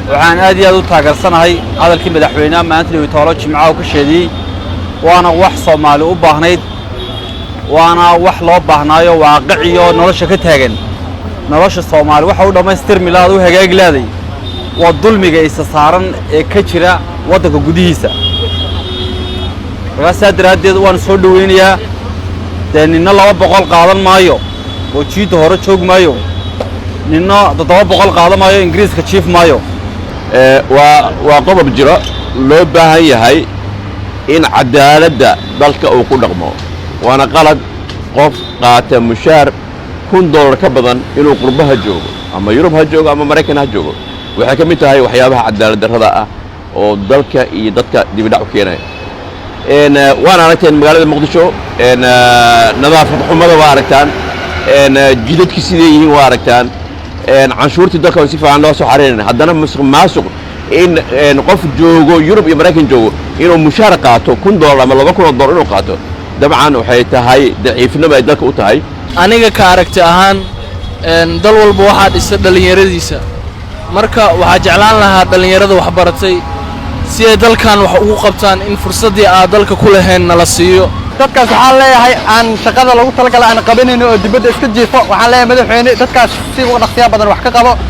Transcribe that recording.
waxaan aad iyo aad u taageersanahay hadalkii madaxweynaha maanta Witoolo Jimcaha ka sheediyay waana wax Soomaali u baahnayd waana wax loo baahnaayo waaqiciyo nolosha ka taagan nolosha Soomaali waxa uu dhameystirmi lahayd u hagaag laaday waa dulmiga isa saaran ee ka jira wadanka gudihiisa ragaas daradeed waan soo dhaweynayaa ninna 200 qaadan maayo oo jiid hore joog maayo ninna 700 qaadan maayo Ingiriiska chief maayo waa qodob jiro loo baahan yahay in cadaaladda dalka uu ku dhaqmo waana qalad qof qaata mushaar $1,000 ka badan inuu qurbaha joogo ama Yurub ha joogo ama Mareykan ha joogo waxay ka mid tahay waxyaabaha cadaalad darrada ah oo dalka iyo dadka dib u dhac u keenay waan aragteen magaalada Muqdisho nadaafad xumada waa aragtaan jidadkii sidee yihiin waa aragtaan canshuurtii dalka si fiican loo soo xareynay haddana musuq in qof joogo Yurub iyo Mareykan joogo inuu mushaar qaato $1,000 ama $2,000 inuu qaato dabcan waxay tahay daciifnimo ay dalka u tahay aniga ka aragti ahaan dal walba waxa dhisa dhalinyaradiisa marka waxa jeclaan lahaa dhalinyarada wax baratay si ay dalkan wax ugu qabtaan in fursadii aad dalka ku lahayn nala siiyo dadkaas waxaan leeyahay aan shaqada lagu talagalay aan qabanayno oo dibadda iska jiifo waxaan leeyahay madaxweyne dadkaas si ugu dhaqsiya badan wax ka qabo